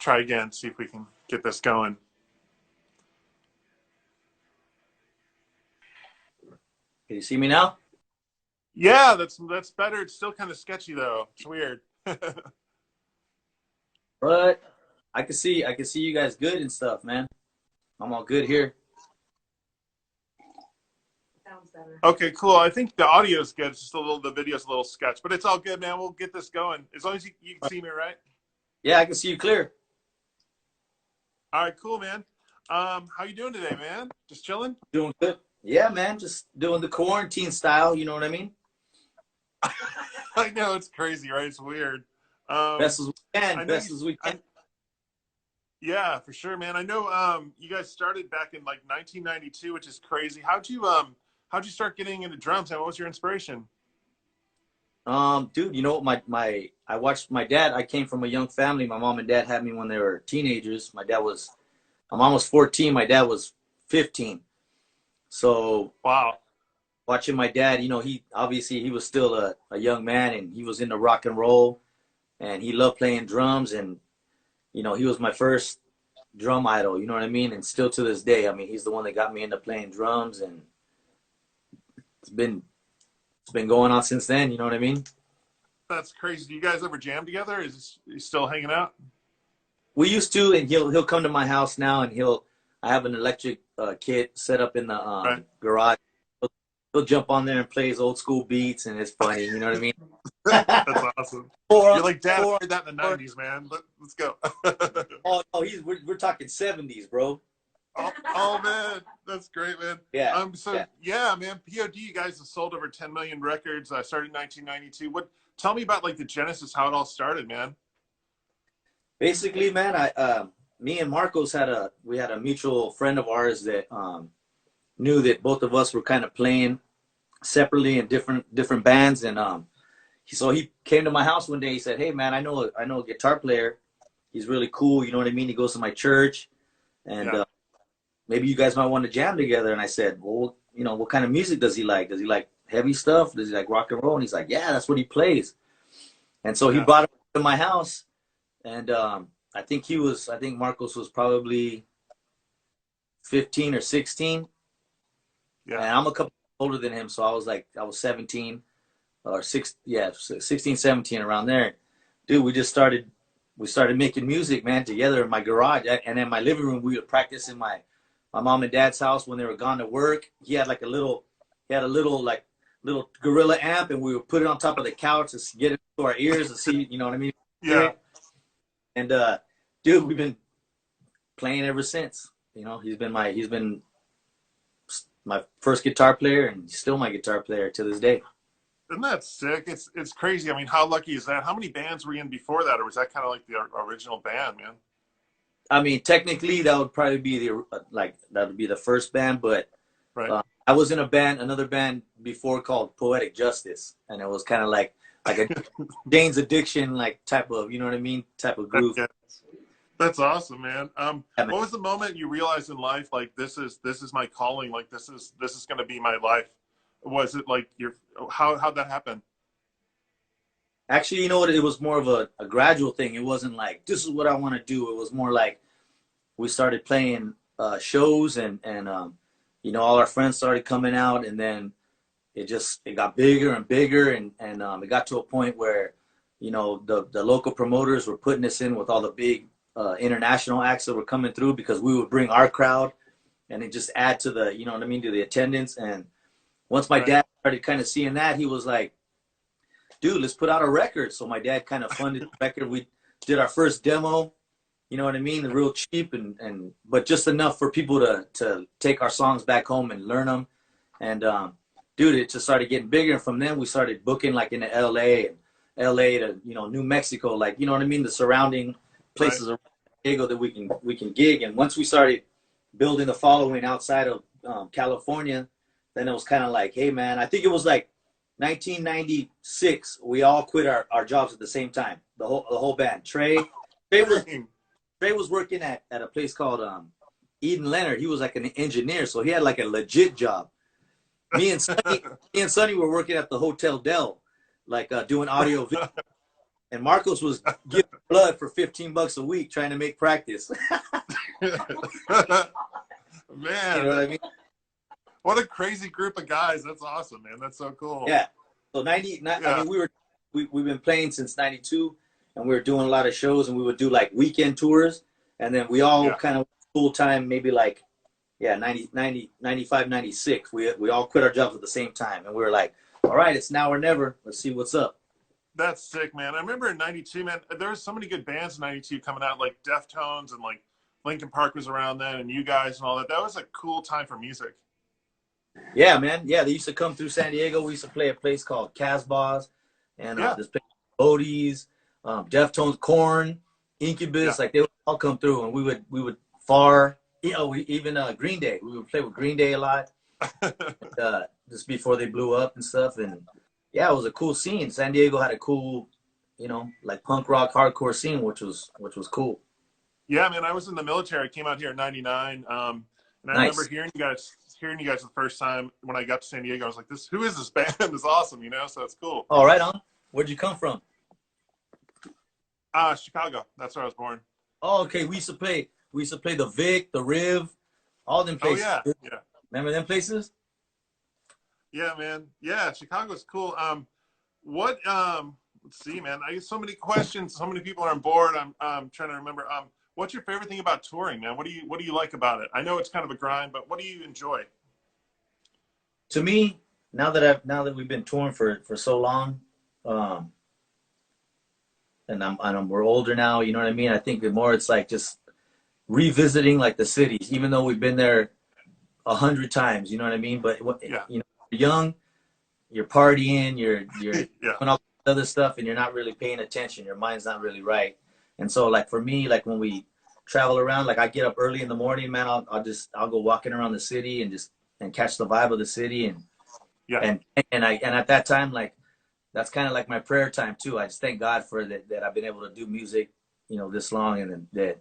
try again, see if we can get this going. Can you see me now? Yeah, that's better. It's still kind of sketchy though. It's weird. But I can see you guys good and stuff, man. I'm all good here. Sounds better. Okay, cool. I think the audio is good. It's just the video's a little sketch, but it's all good, man. We'll get this going as long as you can see me, right? Yeah, I can see you clear. All right, cool, man. How you doing today, man? Just chilling? Doing good. Yeah, man, just doing the quarantine style, you know what I mean? I know it's crazy, right? It's weird. Best as we can, I know best as we can. yeah, for sure, man. I know you guys started back in like 1992, which is crazy. How'd you start getting into drums, and what was your inspiration? Dude, you know what? I watched my dad. I came from a young family. My mom and dad had me when they were teenagers. My mom was 14. My dad was 15. So Wow. watching my dad, he obviously he was still a young man and he was into rock and roll and he loved playing drums and he was my first drum idol, you know what I mean? And still to this day, I mean, he's the one that got me into playing drums and it's been it's been going on since then, you know what I mean? That's crazy. Do you guys ever jam together? You still hanging out? We used to, and he'll come to my house now, and I have an electric kit set up in the Right. garage. He'll jump on there and play his old school beats, and it's funny, you know what I mean? That's awesome. You're like, Dad, I heard that in the 90s, man. Let's go. Oh no, we're talking 70s, bro. Oh, man, that's great, man. Yeah, Yeah, man, POD, you guys have sold over 10 million records. I started in 1992. Tell me about like the genesis, how it all started, man. basically, man, me and Marcos we had a mutual friend of ours that knew that both of us were kind of playing separately in different bands, and so he came to my house one day. He said, "Hey, man, I know a guitar player. He's really cool. You know what I mean? He goes to my church, and Yeah, maybe you guys might want to jam together." And I said, "Well, what kind of music does he like? Does he like heavy stuff? Does he like rock and roll?" And he's like, "Yeah, that's what he plays." And so he yeah, brought him to my house, and I think Marcos was probably 15 or 16, and yeah. I'm a couple older than him, so I was 17 or 16, 17 around there. Dude, we started making music, man, together in my garage, and in my living room. We would practice in my mom and dad's house when they were gone to work. He had a little gorilla amp, and we would put it on top of the couch to get it to our ears to see, you know what I mean? Yeah. And dude, we've been playing ever since. He's been my first guitar player, and he's still my guitar player to this day. Isn't that sick? It's crazy. I mean, how lucky is that? How many bands were you in before that, or was that kind of like the original band, man? I mean, technically, that would probably be the first band, but Right. I was in another band before called Poetic Justice, and it was kind of like a Jane's Addiction like type of, you know what I mean, type of groove. Yeah. That's awesome, man. Yeah, man. What was the moment you realized in life, like this is my calling, like this is going to be my life? Was it like how'd that happen? Actually, you know what? It was more of a gradual thing. It wasn't like this is what I want to do. It was more like we started playing shows, and all our friends started coming out, and then it got bigger and bigger, and it got to a point where the local promoters were putting us in with all the big international acts that were coming through because we would bring our crowd, and it just add to the, you know what I mean, to the attendance. And once my Right. dad started kind of seeing that, he was like, "Dude, let's put out a record." So my dad kind of funded the record. We did our first demo, you know what I mean, real cheap, and but just enough for people to take our songs back home and learn them. And dude, it just started getting bigger. And from then we started booking like into LA to New Mexico, like, you know what I mean, the surrounding Right. places around Diego that we can gig. And once we started building the following outside of California, then it was kind of like, hey man, I think it was like 1996. We all quit our jobs at the same time. The whole band. Trey was Dang. Trey was working at a place called Eden Leonard. He was like an engineer, so he had like a legit job. Me and Sonny were working at the Hotel Dell, like doing audio. And Marcos was giving blood for $15 a week trying to make practice. You Man, know what I mean? what a crazy group of guys. That's awesome, man. That's so cool. Yeah. So 90, I Yeah, mean, we've been playing since 92 and we were doing a lot of shows and we would do like weekend tours. And then we all yeah. kind of full time, maybe like, yeah, 95, 96. We all quit our jobs at the same time. And we were like, all right, it's now or never. Let's see what's up. That's sick, man. I remember in '92, man, there was so many good bands in '92 coming out, like Deftones and like Linkin Park was around then, and you guys and all that. That was a cool time for music. Yeah, man. Yeah, they used to come through San Diego. We used to play a place called Casbah's and Yeah, this place Bodie's, Deftones, Corn, yeah. Incubus. Like they would all come through, and we would far. You know, we even Green Day. We would play with Green Day a lot, just before they blew up and stuff. And yeah, it was a cool scene. San Diego had a cool, like punk rock, hardcore scene, which was cool. Yeah, man. I was in the military. I came out here in '99, and I remember Nice. hearing you guys the first time when I got to San Diego. I was like, "This, who is this band? It's awesome," you know. So it's cool. All right, on. Where'd you come from? Chicago. That's where I was born. Oh, okay. We used to play the Vic, the Riv, all them Oh places. yeah, yeah, Remember them places? yeah, man. Yeah, Chicago's cool. What? Let's see, man. I get so many questions. So many people are on board. I'm trying to remember. What's your favorite thing about touring, man? What do you like about it? I know it's kind of a grind, but what do you enjoy? To me, now that we've been touring for so long, um, and we're older now, you know what I mean? I think the more it's like just revisiting like the cities, even though we've been there 100 times, you know what I mean? But Yeah, you're young, you're partying, you're doing yeah, all this other stuff, and you're not really paying attention. Your mind's not really right. And so, like for me, like when we travel around, like I get up early in the morning, man. I'll go walking around the city and just and catch the vibe of the city yeah. and and at that time, like that's kind of like my prayer time too. I just thank God for that I've been able to do music, this long, and that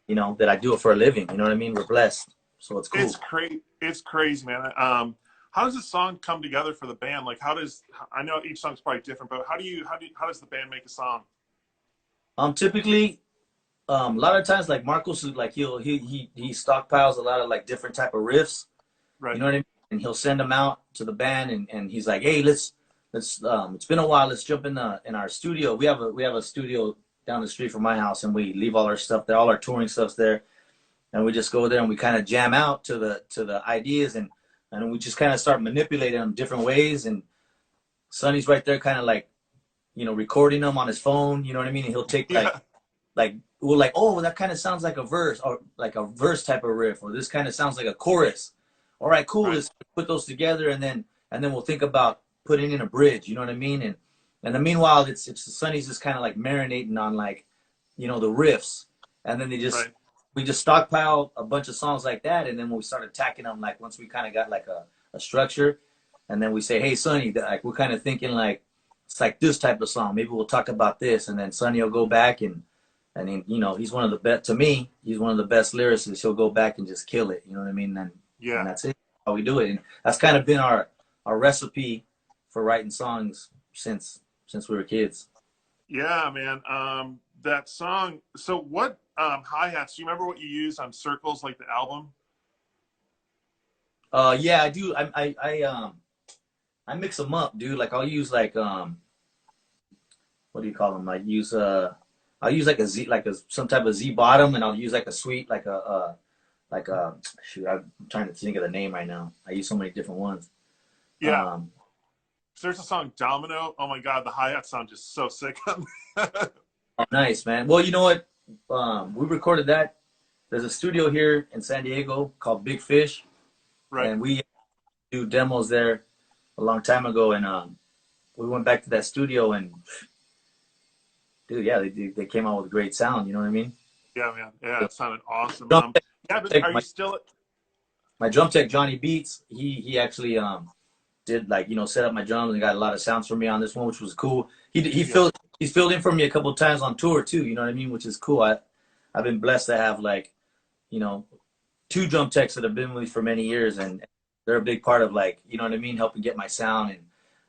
that I do it for a living. You know what I mean? We're blessed, so it's cool. It's crazy. It's crazy, man. How does a song come together for the band? Like, how does I know each song's probably different, but how does the band make a song? Typically, a lot of times, like Marcos, like he stockpiles a lot of like different type of riffs. You Right. know what I mean? And he'll send them out to the band, and he's like, hey, let's it's been a while. Let's jump in our studio. We have a studio down the street from my house, and we leave all our stuff there. All our touring stuff's there, and we just go there and we kind of jam out to the ideas, and we just kind of start manipulating them different ways. And Sonny's right there, kind of like recording them on his phone. You know what I mean? And he'll take Yeah. like we're like, oh, that kind of sounds like a verse, or like a verse type of riff, or this kind of sounds like a chorus. All right, cool. Right. Let's put those together, and then we'll think about putting in a bridge. You know what I mean? And then meanwhile, it's Sonny's just kind of like marinating on like the riffs, and then Right. we just stockpile a bunch of songs like that, and then we start attacking them like once we kind of got like a structure, and then we say, hey, Sonny, like we're kind of thinking like it's like this type of song. Maybe we'll talk about this, and then Sonny will go back and he, he's one of the best to me. He's one of the best lyricists. He'll go back and just kill it. You know what I mean? And Yeah. that's it. How we do it. And that's kind of been our recipe for writing songs since we were kids. Yeah, man. That song. So what hi hats? Do you remember what you used on Circles, like the album? Yeah, I do. I mix them up, dude. Like I'll use like what do you call them? I'll use like a Z, like some type of Z bottom, and I'll use like a sweet, like a shoot. I'm trying to think of the name right now. I use so many different ones. Yeah. Um, So there's a song Domino. Oh my God, the hi hat sound just so sick. oh, nice, man. Well, you know what? We recorded that. There's a studio here in San Diego called Big Fish, Right. and we do demos there a long time ago. And we went back to that studio, and dude, yeah, they came out with great sound. You know what I mean? Yeah, man. Yeah, The it sounded awesome. drum Yeah, but tech, are you still? my drum tech Johnny Beats, he actually did like set up my drums and got a lot of sounds for me on this one, which was cool. Yeah. He's filled in for me a couple of times on tour too. You know what I mean? Which is cool. I've been blessed to have like you know two drum techs that have been with me for many years, and they're a big part of like what I mean, helping get my sound. And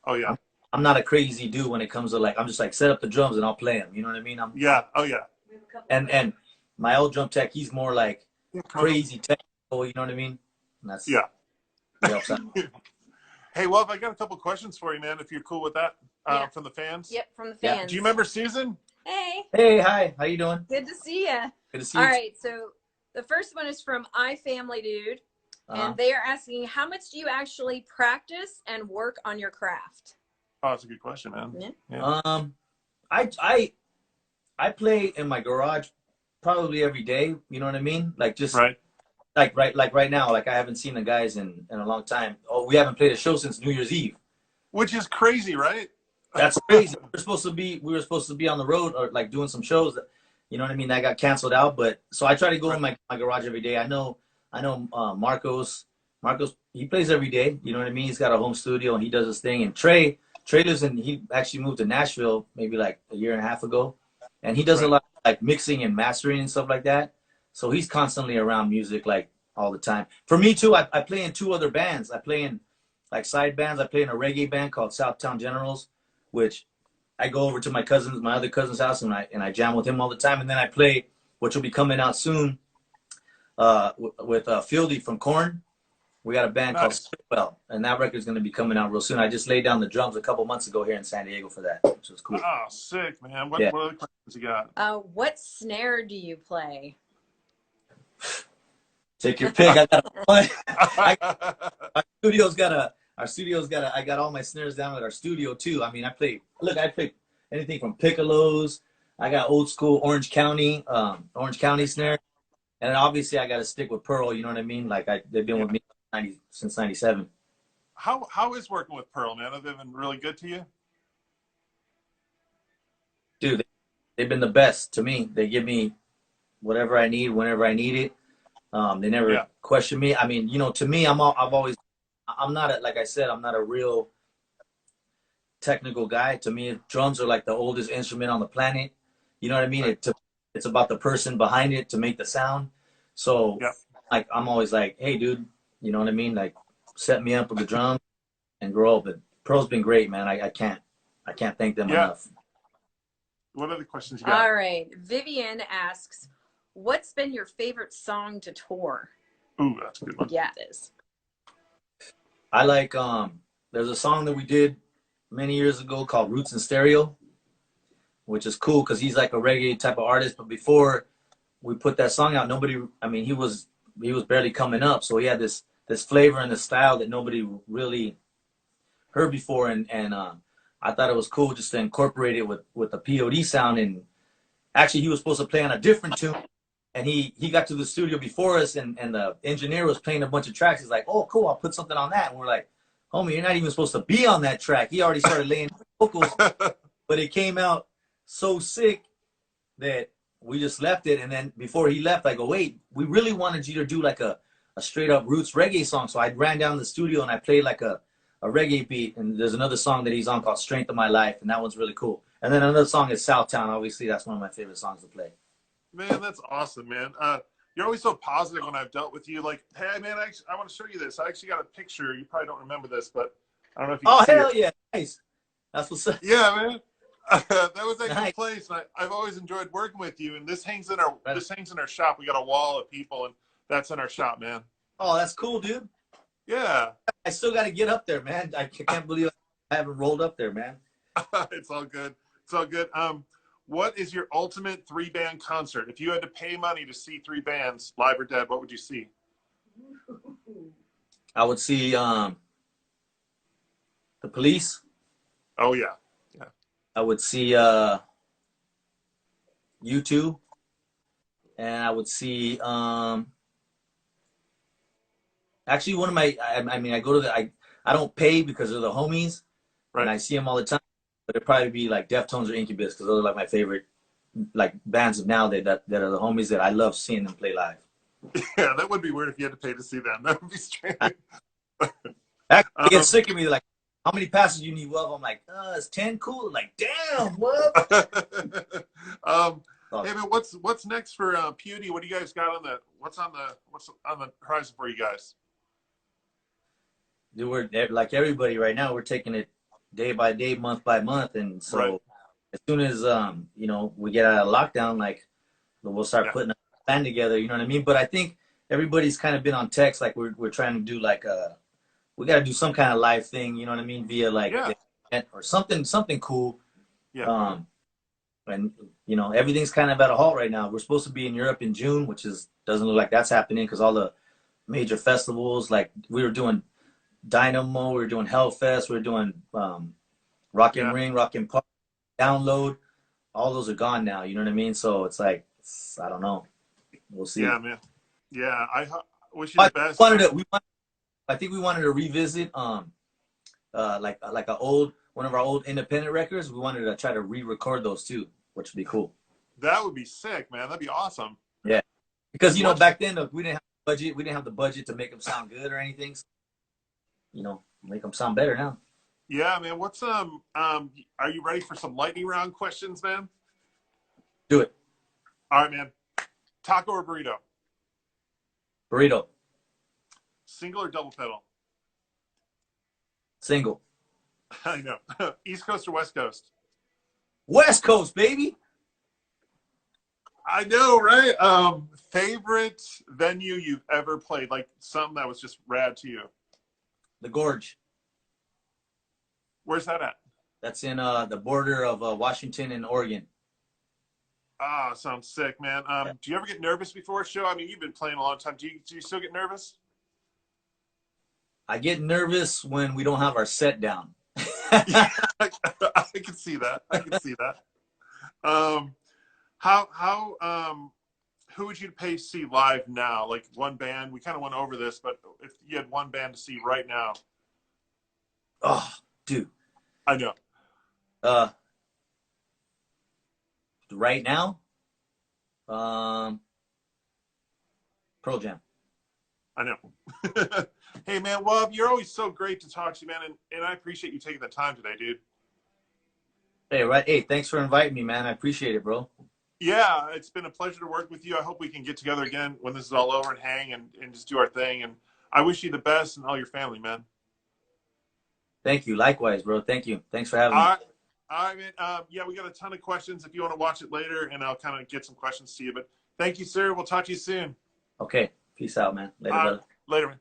Oh yeah. I'm not a crazy dude when it comes to like, I'm just like set up the drums and I'll play them. You know what I mean? Yeah. Oh yeah. And my old drum tech, he's more like Yeah, come on. crazy technical. You know what I mean? And that's Yeah. he helps out. Hey, well, I got a couple questions for you, man. If you're cool with that, Yeah. from the fans. Yep, from the Yeah. fans. Do you remember Susan? Hey, Hey, hi, how you doing? good to see you. Good to see All you. right, so the first one is from iFamily Dude, Uh-huh. and they are asking, how much do you actually practice and work on your craft? Oh, that's a good question, man. Yeah. Yeah. I play in my garage probably every day. You know what I mean? Like just Right. like right now, like I haven't seen the guys in a long time. Oh, we haven't played a show since New Year's Eve. Which is crazy, right? That's crazy. We were supposed to be on the road or like doing some shows that, you know what I mean, that got canceled out. But so I try to go in my garage every day. I know Marcos, he plays every day. You know what I mean? He's got a home studio and he does his thing. And Trey lives in, he actually moved to Nashville maybe like a year and a half ago, and he does a lot of like mixing and mastering and stuff like that. So he's constantly around music like all the time. For me too, I play in two other bands. I play in like side bands. I play in a reggae band called Southtown Generals, which I go over to my other cousin's house, and I jam with him all the time. And then I play, which will be coming out soon, with Fieldy from Korn. We got a band called Spitwell, and that record's going to be coming out real soon. I just laid down the drums a couple months ago here in San Diego for that, which was cool. Oh, sick, man. What other questions you got? What snare do you play? Take your pick. I got our studio's got a. I got all my snares down at our studio too. I mean, I play anything from piccolos. I got old school Orange County snare, and obviously I got to stick with Pearl. You know what I mean? Like they've been with me since '97. How is working with Pearl, man? Have they been really good to you? Dude, they've been the best to me. They give me whatever I need whenever I need it. They never question me. I mean, you know, to me, I'm not like I said, I'm not a real technical guy. To me, drums are like the oldest instrument on the planet. You know what I mean? It's about the person behind it to make the sound. So like, I'm always like, hey dude, you know what I mean? Like set me up with the drum and grow up. But Pearl's been great, man. I can't thank them enough. What other questions you got? All right. Vivian asks, what's been your favorite song to tour? Ooh, that's a good one. Yeah, it is. I like, there's a song that we did many years ago called Roots in Stereo, which is cool because he's like a reggae type of artist. But before we put that song out, he was barely coming up. So he had this flavor and this style that nobody really heard before. And I thought it was cool just to incorporate it with the POD sound. And actually he was supposed to play on a different tune. And he got to the studio before us, and the engineer was playing a bunch of tracks. He's like, oh, cool, I'll put something on that. And we're like, homie, you're not even supposed to be on that track. He already started laying vocals, but it came out so sick that we just left it. And then before he left, I go, wait, we really wanted you to do like a straight up roots reggae song. So I ran down to the studio and I played like a reggae beat. And there's another song that he's on called Strength of My Life. And that one's really cool. And then another song is Southtown. Obviously, that's one of my favorite songs to play. Man, that's awesome, man. You're always so positive when I've dealt with you. Like, hey, man, I want to show you this. I actually got a picture. You probably don't remember this, but I don't know if you can see hell it. yeah. Nice. That's what's up. Yeah, man. That was a Nice. good place. And I've always enjoyed working with you. And this hangs in our shop. We got a wall of people, and that's in our shop, man. Oh, that's cool, dude. Yeah. I still got to get up there, man. I can't believe I haven't rolled up there, man. It's all good. It's all good. What is your ultimate 3-band concert? If you had to pay money to see 3 bands, live or dead, what would you see? I would see the Police. Oh yeah. Yeah. I would see U2, and I would see actually one of my I go to I don't pay because they're the homies, and I see them all the time. But it'd probably be like Deftones or Incubus because those are like my favorite like bands of now that are the homies that I love seeing them play live. Yeah, that would be weird if you had to pay to see them. That would be strange. Actually, get sick of me. Like, how many passes you need? Well, I'm like, it's 10. Cool. Like, damn, what? Hey, man, what's next for POD? What do you guys got what's on the horizon for you guys? Dude, we're like everybody right now. We're taking it day by day, month by month. And Right. so as soon as you know, we get out of lockdown, like we'll start Yeah. putting a plan together. You know what I mean? But I think everybody's kind of been on text. Like we're trying to do like we got to do some kind of live thing. You know what I mean? Via like Yeah. the internet or something cool. Yeah. Um, and you know everything's kind of at a halt right now. We're supposed to be in Europe in June, which is doesn't look like that's happening because all the major festivals, like we were doing Dynamo, we were doing Hellfest, we were doing Rock and Yeah. Ring, Rock and Pop, Download. All those are gone now. You know what I mean? So it's like I don't know. We'll see. Yeah, man. Yeah. Wish you the I best. wanted to. I think we wanted to revisit like a old one of our old independent records. We wanted to try to re-record those too, which would be cool. That would be sick, man. That'd be awesome. Yeah, because you know What's back then we didn't have budget. We didn't have the budget to make them sound good or anything. So, you know, make them sound better now. Yeah, man. What's are you ready for some lightning round questions, man? Do it. All right, man. Taco or burrito? Burrito. Single or double pedal? Single. I know. East Coast or West Coast? West Coast, baby. I know, right? Favorite venue you've ever played? Like something that was just rad to you. The Gorge. Where's that at? That's in the border of Washington and Oregon. Ah, sounds sick, man. Yeah. Do you ever get nervous before a show? I mean, you've been playing a long time. Do you still get nervous? I get nervous when we don't have our set down. Yeah, I can see that. I can see that. Who would you pay to see live now? Like one band. We kind of went over this, but if you had one band to see right now, Oh, dude. I know. Uh, right now, um, Pearl Jam. I know. Hey, man. Well, you're always so great to talk to you, man, and I appreciate you taking the time today, dude. Hey, right. Hey, thanks for inviting me, man. I appreciate it, bro. Yeah, it's been a pleasure to work with you. I hope we can get together again when this is all over and hang and just do our thing. And I wish you the best and all your family, man. Thank you. Likewise, bro. Thank you. Thanks for having All me. right. All right, man. Yeah, we got a ton of questions if you want to watch it later, and I'll kind of get some questions to you. But thank you, sir. We'll talk to you soon. Okay. Peace out, man. Later, brother. Later, man.